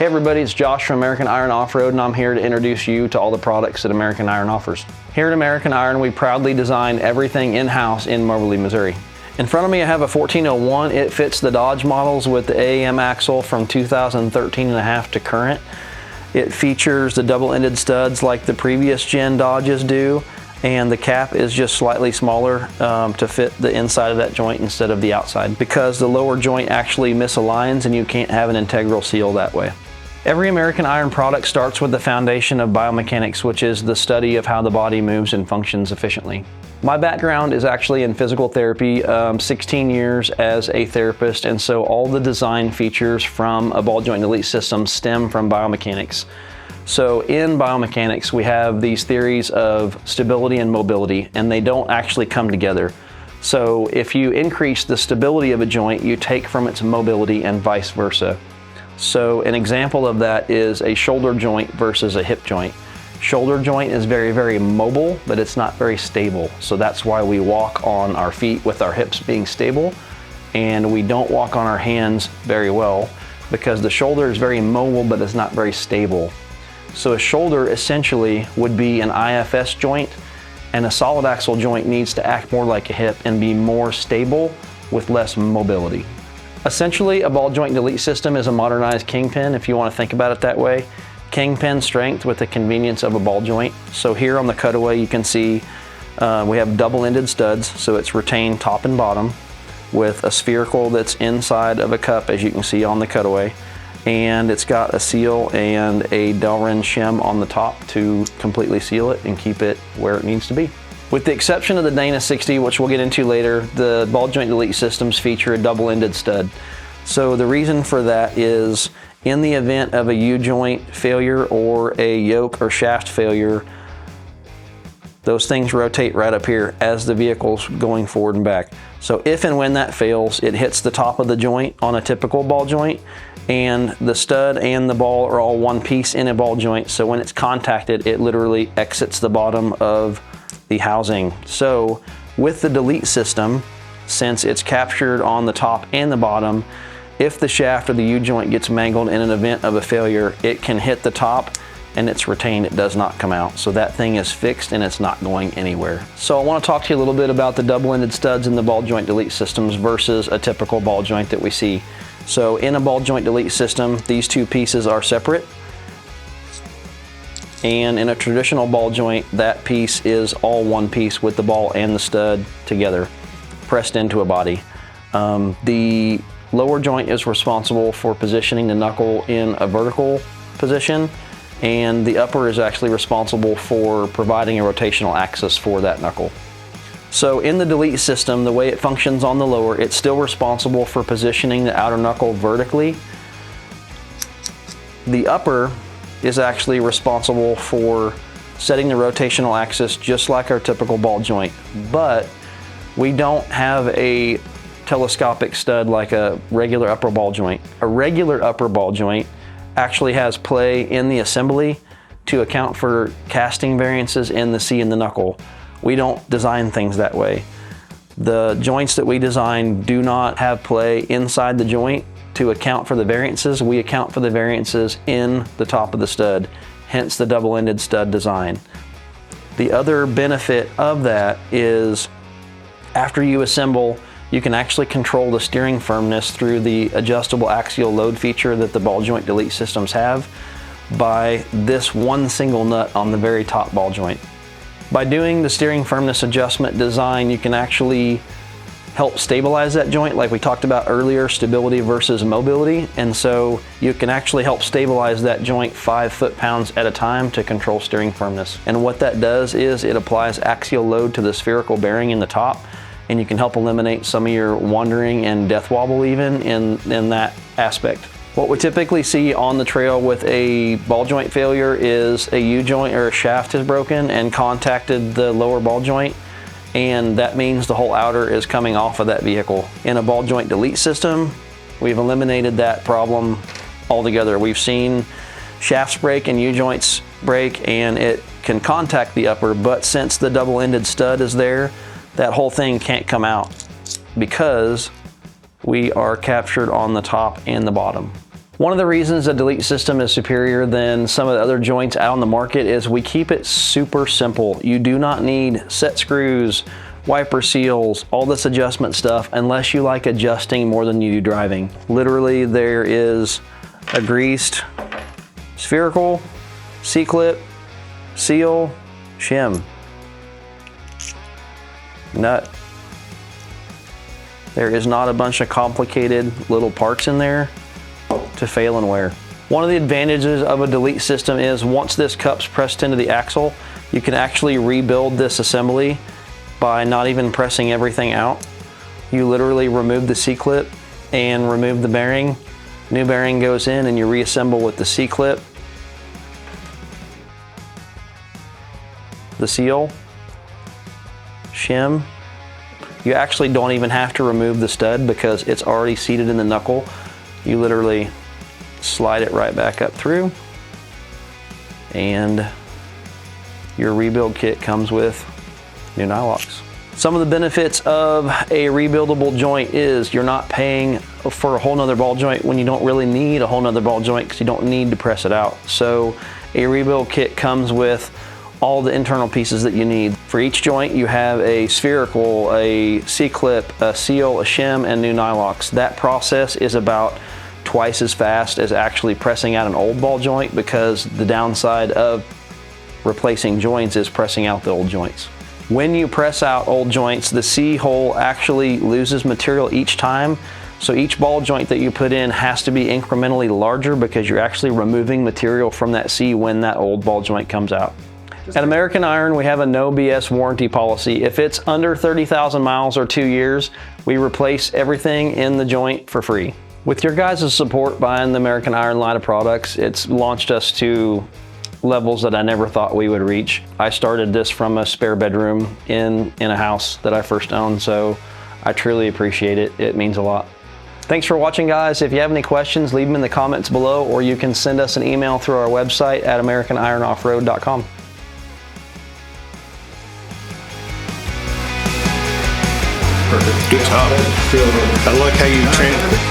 Hey everybody, it's Josh from American Iron Off-Road, and I'm here to introduce you to all the products that American Iron offers. Here at American Iron, we proudly design everything in-house in Moberly, Missouri. In front of me I have a 1401. It fits the Dodge models with the AAM axle from 2013 and a half to current. It features the double-ended studs like the previous gen Dodges do, and the cap is just slightly smaller to fit the inside of that joint instead of the outside, because the lower joint actually misaligns and you can't have an integral seal that way. Every American Iron product starts with the foundation of biomechanics, which is the study of how the body moves and functions efficiently. My background is actually in physical therapy, 16 years as a therapist, and so all the design features from a ball joint delete system stem from biomechanics. So in biomechanics, we have these theories of stability and mobility, and they don't actually come together. So if you increase the stability of a joint, you take from its mobility and vice versa. So an example of that is a shoulder joint versus a hip joint. Shoulder joint is very, very mobile, but it's not very stable. So that's why we walk on our feet with our hips being stable, and we don't walk on our hands very well because the shoulder is very mobile, but it's not very stable. So a shoulder essentially would be an IFS joint, and a solid axle joint needs to act more like a hip and be more stable with less mobility. Essentially, a ball joint delete system is a modernized kingpin, if you want to think about it that way. Kingpin strength with the convenience of a ball joint. So here on the cutaway you can see we have double-ended studs, so it's retained top and bottom with a spherical that's inside of a cup, as you can see on the cutaway. And it's got a seal and a Delrin shim on the top to completely seal it and keep it where it needs to be. With the exception of the Dana 60, which we'll get into later, the ball joint delete systems feature a double-ended stud. So the reason for that is in the event of a U-joint failure or a yoke or shaft failure, those things rotate right up here as the vehicle's going forward and back. So if and when that fails, it hits the top of the joint on a typical ball joint, and the stud and the ball are all one piece in a ball joint. So when it's contacted, it literally exits the bottom of the housing. So with the delete system, since it's captured on the top and the bottom, if the shaft of the U-joint gets mangled in an event of a failure, it can hit the top and it's retained, it does not come out. So that thing is fixed and it's not going anywhere. So I want to talk to you a little bit about the double-ended studs in the ball joint delete systems versus a typical ball joint that we see. So in a ball joint delete system, these two pieces are separate. And in a traditional ball joint, that piece is all one piece with the ball and the stud together, pressed into a body. The lower joint is responsible for positioning the knuckle in a vertical position, and the upper is actually responsible for providing a rotational axis for that knuckle. So in the delete system, the way it functions on the lower, it's still responsible for positioning the outer knuckle vertically. The upper is actually responsible for setting the rotational axis just like our typical ball joint, but we don't have a telescopic stud like a regular upper ball joint. A regular upper ball joint actually has play in the assembly to account for casting variances in the C and the knuckle. We don't design things that way. The joints that we design do not have play inside the joint to account for the variances. We account for the variances in the top of the stud, hence the double-ended stud design. The other benefit of that is after you assemble, you can actually control the steering firmness through the adjustable axial load feature that the ball joint delete systems have by this one single nut on the very top ball joint. By doing the steering firmness adjustment design, you can actually help stabilize that joint like we talked about earlier, stability versus mobility. And so you can actually help stabilize that joint 5 foot-pounds at a time to control steering firmness. And what that does is it applies axial load to the spherical bearing in the top, and you can help eliminate some of your wandering and death wobble even in that aspect. What we typically see on the trail with a ball joint failure is a U-joint or a shaft is broken and contacted the lower ball joint, and that means the whole outer is coming off of that vehicle. In a ball joint delete system, we've eliminated that problem altogether. We've seen shafts break and U-joints break and it can contact the upper, but since the double-ended stud is there, that whole thing can't come out because we are captured on the top and the bottom. One of the reasons the Delete system is superior than some of the other joints out on the market is we keep it super simple. You do not need set screws, wiper seals, all this adjustment stuff unless you like adjusting more than you do driving. Literally, there is a greased spherical, C-clip, seal, shim, nut. There is not a bunch of complicated little parts in there to fail and wear. One of the advantages of a Delete system is once this cup's pressed into the axle, you can actually rebuild this assembly by not even pressing everything out. You literally remove the C-clip and remove the bearing. New bearing goes in and you reassemble with the C-clip, the seal, shim. You actually don't even have to remove the stud because it's already seated in the knuckle. You literally slide it right back up through, and your rebuild kit comes with new Nylox. Some of the benefits of a rebuildable joint is you're not paying for a whole nother ball joint when you don't really need a whole nother ball joint because you don't need to press it out. So a rebuild kit comes with all the internal pieces that you need. For each joint, you have a spherical, a C-clip, a seal, a shim, and new Nylox. That process is about twice as fast as actually pressing out an old ball joint because the downside of replacing joints is pressing out the old joints. When you press out old joints, the C hole actually loses material each time. So each ball joint that you put in has to be incrementally larger because you're actually removing material from that C when that old ball joint comes out. At American Iron, we have a no BS warranty policy. If it's under 30,000 miles or 2 years, we replace everything in the joint for free. With your guys' support buying the American Iron line of products, it's launched us to levels that I never thought we would reach. I started this from a spare bedroom in a house that I first owned, so I truly appreciate it. It means a lot. Thanks for watching, guys. If you have any questions, leave them in the comments below, or you can send us an email through our website at americanironoffroad.com. Perfect. Good job. I like how you